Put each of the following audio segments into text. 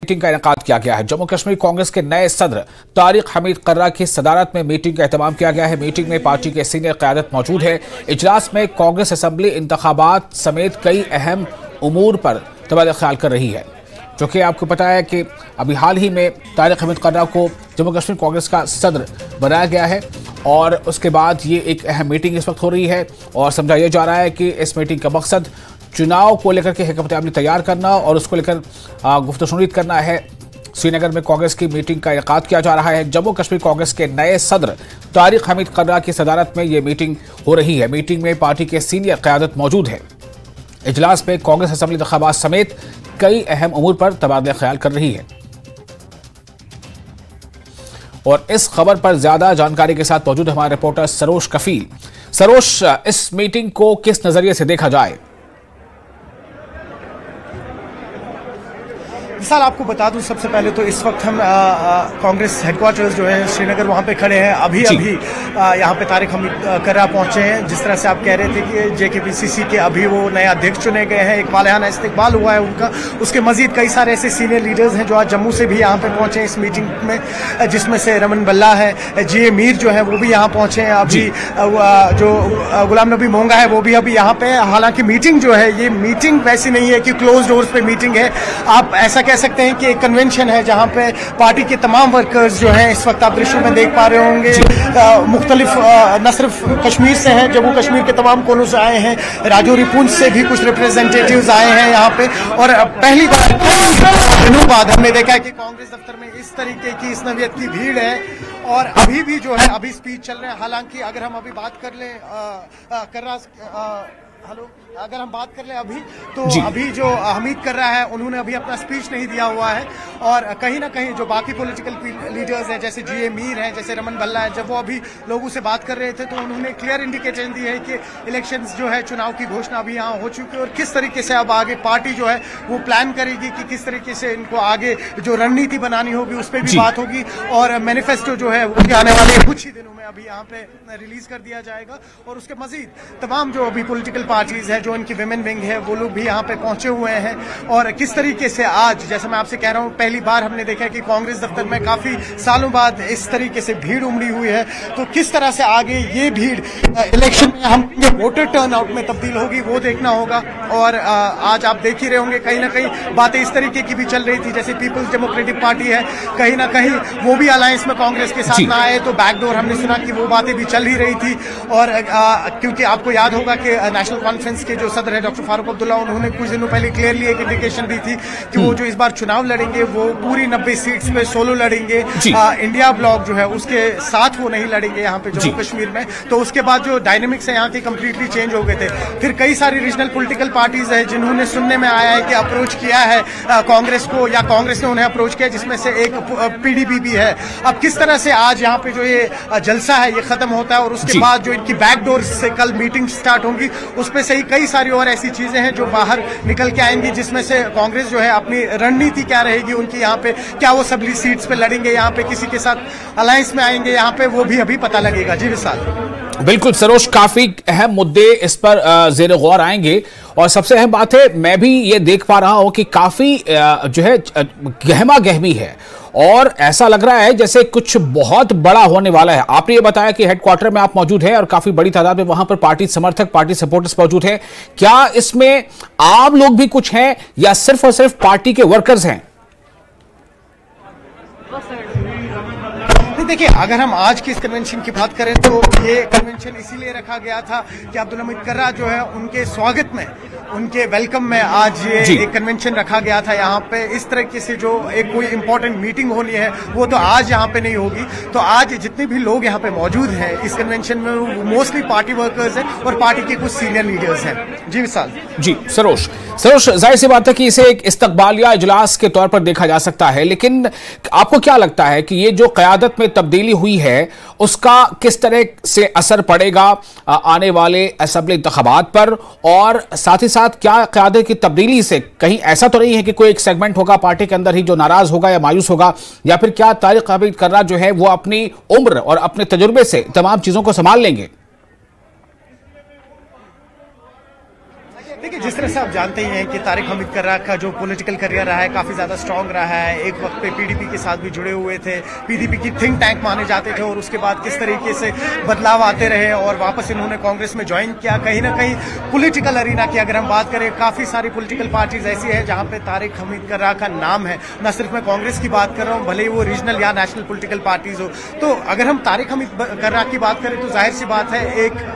Meeting का इनेकाद किया गया है। जम्मू कश्मीर कांग्रेस के नए सदर तारिक हमीद कर्रा की सदारत में मीटिंग का एहतमाम किया गया है। मीटिंग में पार्टी के सीनियर क़यादत मौजूद है। इजलास में कांग्रेस असेंबली इंतखाबात समेत कई अहम उमूर पर तबादला ख्याल कर रही है। जो कि आपको पता है कि अभी हाल ही में तारिक हमीद कर्रा को जम्मू कश्मीर कांग्रेस का सदर बनाया गया है और उसके बाद ये एक अहम मीटिंग इस वक्त हो रही है और समझा यह जा रहा है कि इस मीटिंग का मकसद चुनाव को लेकर के हिकमत अमली तैयार करना और उसको लेकर गुफ्तशुनीद करना है। श्रीनगर में कांग्रेस की मीटिंग का इनेकाद किया जा रहा है। जम्मू कश्मीर कांग्रेस के नए सदर तारिक हमीद कर्रा की सदारत में ये मीटिंग हो रही है। मीटिंग में पार्टी के सीनियर क़यादत मौजूद है। इजलास में कांग्रेस असेंबली इंतखाबात समेत कई अहम उमूर पर तबादला ख्याल कर रही है। और इस खबर पर ज्यादा जानकारी के साथ मौजूद हमारे रिपोर्टर सरोज कफील। सरोज, इस मीटिंग को किस नजरिए से देखा जाए? विशाल, आपको बता दूं सबसे पहले तो इस वक्त हम कांग्रेस हेडक्वार्टर्स जो है श्रीनगर वहां पे खड़े हैं। अभी यहाँ पे तारिक हमीद कर्रा पहुंचे हैं। जिस तरह से आप कह रहे थे कि जेकेपीसीसी के अभी वो नए अध्यक्ष चुने गए हैं, एक वालियाना इस्तकबाल हुआ है उनका। उसके मजीद कई सारे ऐसे सीनियर लीडर्स हैं जो आज जम्मू से भी यहाँ पे पहुंचे इस मीटिंग में, जिसमें से रमन बल्ला है, GA मीर जो है वो भी यहाँ पहुंचे हैं। अभी जो गुलाम नबी मोंगा है वो भी अभी यहाँ पे। हालांकि मीटिंग जो है ये मीटिंग वैसी नहीं है कि क्लोज डोर्स पे मीटिंग है। आप ऐसा कह सकते हैं कि एक कन्वेंशन है जहां पे पार्टी के तमाम वर्कर्स जो हैं, इस वक्त आप दृश्यों में देख पा रहे होंगे, मुख्तलिफ न सिर्फ कश्मीर से हैं, जम्मू कश्मीर के तमाम कोनों से आए हैं, राजौरी पुंछ से भी कुछ रिप्रेजेंटेटिव्स आए हैं यहाँ पे। और पहली बार दिनों बाद हमने देखा है कि कांग्रेस दफ्तर में इस तरीके की इस नौयत की भीड़ है। और अभी भी जो है अभी स्पीच चल रहे हैं। हालांकि अगर हम अभी बात कर लें अगर हम बात कर लें अभी तो अभी जो हमीद कर्रा है उन्होंने अभी अपना स्पीच नहीं दिया हुआ है। और कहीं ना कहीं जो बाकी पॉलिटिकल लीडर्स हैं जैसे GA मीर हैं, जैसे रमन बल्ला है, जब वो अभी लोगों से बात कर रहे थे तो उन्होंने क्लियर इंडिकेशन दी है कि इलेक्शंस जो है, चुनाव की घोषणा अभी यहाँ हो चुकी है और किस तरीके से अब आगे पार्टी जो है वो प्लान करेगी कि किस तरीके से इनको आगे जो रणनीति बनानी होगी उस पर भी बात होगी। और मैनिफेस्टो जो है वो आने वाले कुछ ही दिनों में अभी यहाँ पे रिलीज कर दिया जाएगा। और उसके मजीद तमाम जो अभी पॉलिटिकल पार्टीज है, जो इनकी विमेन विंग है, वो लोग भी यहाँ पे पहुंचे हुए हैं। और किस तरीके से आज, जैसे मैं आपसे कह रहा हूँ, पहली बार हमने देखा है कि कांग्रेस दफ्तर में काफी सालों बाद इस तरीके से भीड़ उमड़ी हुई है। तो किस तरह से आगे ये भीड़ इलेक्शन में हम वोटर टर्नआउट में तब्दील होगी वो देखना होगा। और आज आप देख ही रहे होंगे कहीं ना कहीं बातें इस तरीके की भी चल रही थी, जैसे पीपल्स डेमोक्रेटिक पार्टी है, कहीं ना कहीं वो भी अलायंस में कांग्रेस के साथ ना आए तो बैकडोर हमने सुना कि वो बातें भी चल ही रही थी। और क्योंकि आपको याद होगा कि नेशनल कॉन्फ्रेंस के जो सदर है डॉक्टर फारूक अब्दुल्ला, उन्होंने कुछ दिनों पहले क्लियरली एक इंडिकेशन दी थी कि वो जो इस बार चुनाव लड़ेंगे वो पूरी 90 सीट्स पे सोलो लड़ेंगे। इंडिया ब्लॉक जो है उसके साथ वो नहीं लड़ेंगे यहाँ पे जम्मू कश्मीर में। तो उसके बाद जो डायनेमिक्स है यहाँ की कंप्लीटली चेंज हो गए थे। फिर कई सारी रीजनल पॉलिटिकल पार्टीज है जिन्होंने सुनने में आया है कि अप्रोच किया है कांग्रेस को, या कांग्रेस ने उन्हें अप्रोच किया, जिसमें से एक PDP भी है। अब किस तरह से आज यहाँ पे जो ये जलसा है ये खत्म होता है और उसके बाद जो इनकी बैकडोर से कल मीटिंग स्टार्ट होंगी, उसमें से ही कई सारी और ऐसी चीजें हैं जो बाहर निकल के आएंगी, जिसमें से कांग्रेस जो है अपनी रणनीति क्या रहेगी उनकी यहाँ पे, क्या वो सभी सीट्स पे लड़ेंगे, यहाँ पे किसी के साथ अलायंस में आएंगे, यहाँ पे वो भी अभी पता लगेगा। जी विशाल, बिल्कुल सरोज, काफी अहम मुद्दे इस पर जेर गौर आएंगे। और सबसे अहम बात है, मैं भी ये देख पा रहा हूं कि काफी जो है गहमा गहमी है और ऐसा लग रहा है जैसे कुछ बहुत बड़ा होने वाला है। आपने ये बताया कि हेडक्वार्टर में आप मौजूद हैं और काफी बड़ी तादाद में वहां पर पार्टी समर्थक, पार्टी सपोर्टर्स मौजूद हैं। क्या इसमें आम लोग भी कुछ हैं या सिर्फ और सिर्फ पार्टी के वर्कर्स हैं? देखिए, अगर हम आज की इस कन्वेंशन की बात करें तो ये कन्वेंशन इसीलिए रखा गया था कि अब्दुल हमीद कर्रा जो है उनके स्वागत में, उनके वेलकम में आज ये एक कन्वेंशन रखा गया था यहाँ पे। इस तरीके से जो एक कोई इंपॉर्टेंट मीटिंग होनी है वो तो आज यहाँ पे नहीं होगी। तो आज जितने भी लोग यहाँ पे मौजूद हैं इस कन्वेंशन में, वो मोस्टली पार्टी वर्कर्स हैं और पार्टी के कुछ सीनियर लीडर्स हैं। जी विशाल। जी सरोज, जाहिर सी बात है कि इसे एक इस्तकबालिया इजलास के तौर पर देखा जा सकता है, लेकिन आपको क्या लगता है कि ये जो क़यादत में तब्दीली हुई है उसका किस तरह से असर पड़ेगा आने वाले असेंबली इंतखाबात पर? और साथ ही साथ क्या क़यादत की तब्दीली से कहीं ऐसा तो नहीं है कि कोई एक सेगमेंट होगा पार्टी के अंदर ही जो नाराज होगा या मायूस होगा, या फिर क्या तारिक हमीद कर्रा जो है वो अपनी उम्र और अपने तजुर्बे से तमाम चीजों को संभाल लेंगे? देखिए, जिस तरह से आप जानते ही हैं कि तारिक हमीद कर्रा का जो पॉलिटिकल करियर रहा है काफी ज्यादा स्ट्रांग रहा है। एक वक्त पे पीडीपी के साथ भी जुड़े हुए थे, पीडीपी की थिंक टैंक माने जाते थे, और उसके बाद किस तरीके से बदलाव आते रहे और वापस इन्होंने कांग्रेस में ज्वाइन किया। कहीं ना कहीं पॉलिटिकल अरीना की अगर हम बात करें, काफी सारी पॉलिटिकल पार्टीज ऐसी है जहां पे तारिक हमीद कर्रा का नाम है। न सिर्फ मैं कांग्रेस की बात कर रहा हूं, भले ही वो रीजनल या नेशनल पॉलिटिकल पार्टीज हो। तो अगर हम तारिक हमीद कर्रा की बात करें तो जाहिर सी बात है एक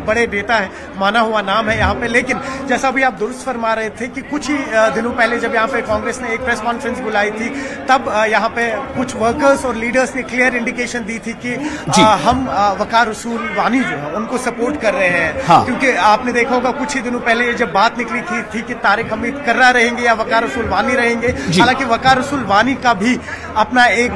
बड़े नेता है, माना हुआ नाम है यहाँ पे। लेकिन जैसा भी आप दुरुस्त फरमा रहे थे कि कुछ ही दिनों पहले जब यहाँ पे कांग्रेस ने एक प्रेस कॉन्फ्रेंस बुलाई थी, तब यहाँ पे कुछ वर्कर्स और लीडर्स ने क्लियर इंडिकेशन दी थी कि हम वकार रसूल वानी जो है उनको सपोर्ट कर रहे हैं। हाँ। क्योंकि आपने देखा होगा कुछ ही दिनों पहले जब बात निकली थी कि तारिक हमीद कर्रा रहेंगे या वकार रसूल वानी रहेंगे। हालांकि वकार रसूल वानी का भी अपना एक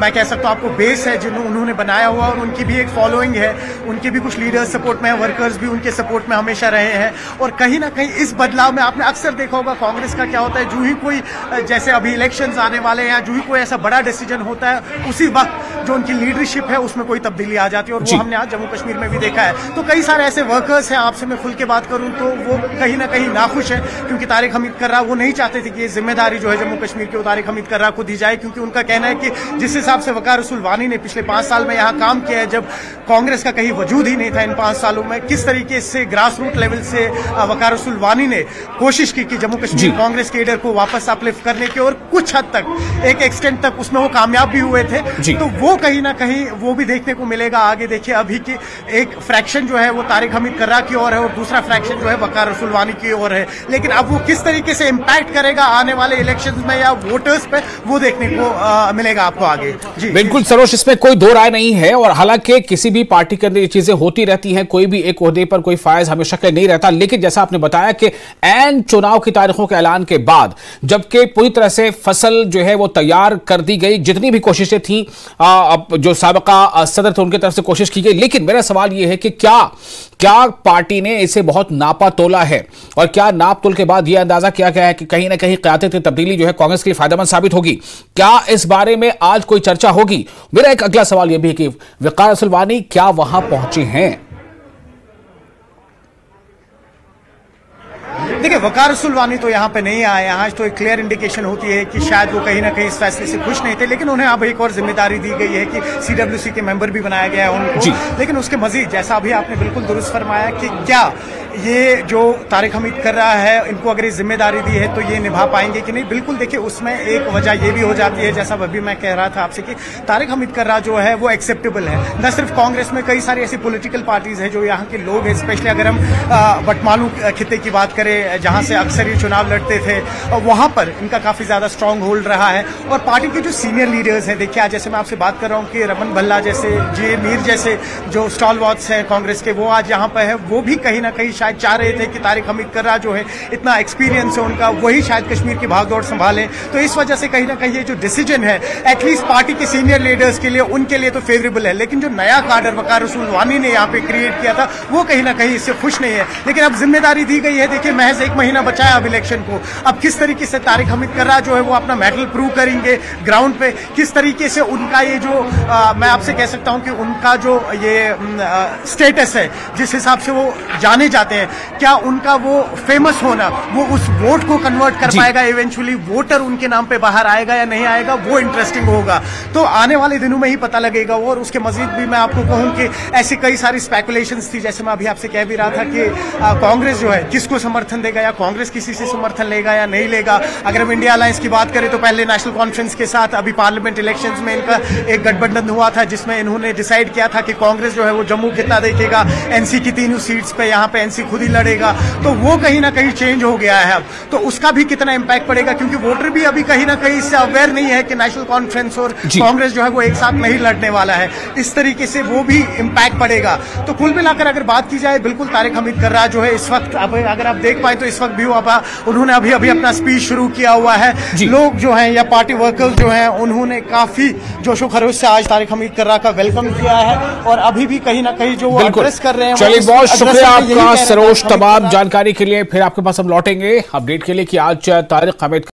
मैं कह सकता हूँ आपको बेस है जिन्होंने उन्होंने बनाया हुआ, और उनकी भी एक फॉलोइंग है, उनके भी कुछ लीडर्स सपोर्ट में है, वर्कर्स भी उनके सपोर्ट में हमेशा रहे हैं। और कहीं ना कहीं इस बदलाव में आपने अक्सर देखा होगा कांग्रेस का क्या होता है, जो ही कोई जैसे अभी इलेक्शंस आने वाले हैं या जो ही कोई ऐसा बड़ा डिसीजन होता है, उसी वक्त जो उनकी लीडरशिप है उसमें कोई तब्दीली आ जाती है। और वो हमने आज जम्मू कश्मीर में भी देखा है। तो कई सारे ऐसे वर्कर्स हैं, आपसे मैं खुल के बात करूं तो वो कहीं ना कहीं नाखुश है, क्योंकि तारिक हमीद कर्रा वो नहीं चाहते थे कि ये जिम्मेदारी जो है जम्मू कश्मीर की वो तारिक हमीद कर्रा को दी जाए। क्योंकि उनका कहना है कि जिस हिसाब से वकार रसूल वानी ने पिछले 5 साल में यहाँ काम किया है, जब कांग्रेस का कहीं वजूद ही नहीं था इन 5 सालों में, किस तरीके से ग्रास रूट लेवल से वकार रसूल वानी ने कोशिश की कि जम्मू कश्मीर कांग्रेस के लीडर को वापस अपलिफ्ट करने की, और कुछ हद तक एक एक्सटेंट तक उसमें वो कामयाब भी हुए थे। तो वो कहीं ना कहीं वो भी देखने को मिलेगा आगे। देखिए अभी की एक फ्रैक्शन जो है वो तारिक हमीद कर्रा की ओर है और दूसरा फ्रैक्शन जो है वकार रसूल वानी की ओर है। लेकिन अब वो किस तरीके से इम्पैक्ट करेगा आने वाले इलेक्शंस में या वोटर्स पे, वो देखने को मिलेगा आपको आगे। जी बिल्कुल सरोज, इसमें कोई दो राय नहीं है। और हालांकि किसी भी पार्टी के अंदर ये चीजें होती रहती हैं, कोई भी एक ओहदे पर कोई फायज हमेशा के नहीं रहता। लेकिन जैसा आपने बताया कि ऐन चुनाव की तारीखों के ऐलान के बाद, जबकि पूरी तरह से फसल जो है वो तैयार कर दी गई, जितनी भी कोशिशें थी जो साबिका सदर थे उनकी तरफ से कोशिश की गई, लेकिन मेरा सवाल यह है कि क्या पार्टी ने इसे बहुत नापा तोला है, और क्या नाप तोल के बाद यह अंदाजा किया गया है कि कहीं ना कहीं क़यादत तब्दीली जो है कांग्रेस के लिए फायदेमंद साबित होगी? क्या इस बारे में आज कोई चर्चा होगी? मेरा एक अगला सवाल यह भी है कि वकार रसूल वानी क्या वहां पहुंचे हैं? देखिए, वकार रसूल वानी तो यहाँ पे नहीं आए। आज तो एक क्लियर इंडिकेशन होती है कि शायद वो कहीं ना कहीं इस फैसले से खुश नहीं थे, लेकिन उन्हें अब एक और जिम्मेदारी दी गई है कि सीडब्ल्यूसी के मेंबर भी बनाया गया है उनको। लेकिन उसके मजीद, जैसा अभी आपने बिल्कुल दुरुस्त फरमाया कि क्या ये जो तारिक हमीद कर्रा है, इनको अगर ये जिम्मेदारी दी है तो ये निभा पाएंगे कि नहीं? बिल्कुल। देखिए, उसमें एक वजह ये भी हो जाती है, जैसा अभी मैं कह रहा था आपसे, कि तारिक हमीद कर्रा जो है वो एक्सेप्टेबल है। न सिर्फ कांग्रेस में, कई सारी ऐसी पॉलिटिकल पार्टीज है जो यहाँ के लोग हैं, स्पेशली अगर हम बटमालू खिते की बात करें जहां से अक्सर ये चुनाव लड़ते थे, और वहां पर इनका काफी ज्यादा स्ट्रांग होल्ड रहा है। और पार्टी के जो सीनियर लीडर्स हैं, देखिए आज जैसे मैं आपसे बात कर रहा हूं कि रमन भल्ला जैसे, जे मीर जैसे जो स्टॉलवॉट्स हैं कांग्रेस के, वो आज यहाँ पर है। वो भी कहीं ना कहीं शायद चाह रहे थे कि तारिक हमीद कर्रा जो है, इतना एक्सपीरियंस है उनका, वही शायद कश्मीर की भागदौड़ संभाले। तो इस वजह से कहीं ना कहीं ये जो डिसीजन है एटलीस्ट पार्टी के सीनियर लीडर्स के लिए, उनके लिए तो फेवरेबल है। लेकिन जो नया काडर वकार रसूल वानी ने यहाँ पे क्रिएट किया था, वो कहीं ना कहीं इससे खुश नहीं है। लेकिन अब जिम्मेदारी दी गई है, देखिए महज 1 महीना बचा है अब इलेक्शन को। अब किस तरीके से तारिक हमीद कर्रा जो है वो अपना मेटल प्रूव करेंगे ग्राउंड पे, किस तरीके से उनका ये जो मैं आपसे कह सकता हूं कि उनका जो ये स्टेटस है, जिस हिसाब से वो जाने जाते हैं, क्या उनका वो फेमस होना वो उस वोट को कन्वर्ट कर पाएगा? इवेंचुअली वोटर उनके नाम पे बाहर आएगा या नहीं आएगा, वो इंटरेस्टिंग होगा। तो आने वाले दिनों में ही पता लगेगा। और उसके मजीद भी मैं आपको कहूं कि ऐसी कई सारी स्पेकुलेशंस थी, जैसे मैं अभी आपसे कह भी रहा था कि कांग्रेस जो है किसको समर्थन देगा, या कांग्रेस किसी से समर्थन लेगा या नहीं लेगा। अगर हम इंडिया अलायंस की बात करें तो पहले नेशनल कॉन्फ्रेंस के साथ अभी पार्लियामेंट इलेक्शंस में इनका एक गठबंधन हुआ था, जिसमें इन्होंने डिसाइड किया था कि कांग्रेस जो है वो जम्मू कितना देखेगा, एनसी की 3 सीट्स पे यहाँ पे एनसी खुद ही लड़ेगा। तो वो कहीं ना कहीं चेंज हो गया है अब। तो उसका भी कितना इंपैक्ट पड़ेगा, क्योंकि वोटर भी अभी कहीं ना कहीं इससे अवेयर नहीं है कि नेशनल कॉन्फ्रेंस और कांग्रेस जो है वो एक साथ नहीं लड़ने वाला है। इस तरीके से वो भी इंपैक्ट पड़ेगा। तो कुल मिलाकर अगर बात की जाए, बिल्कुल तारिक हमीद कर्रा जो है इस वक्त, अगर आप देख पाए तो इस वक्त भी उन्होंने अभी अपना स्पीच शुरू किया हुआ है। लोग जो हैं या पार्टी वर्कर्स जो हैं, उन्होंने काफी जोशो खरोश से आज तारिक हमीद कर्रा का वेलकम किया है, और अभी भी कहीं ना कहीं जो वो एड्रेस कर रहे हैं। चलिए, बहुत शुक्रिया आपका सरोज, तमाम जानकारी के लिए। फिर आपके पास हम लौटेंगे अपडेट के लिए कि आज तारिक हमीद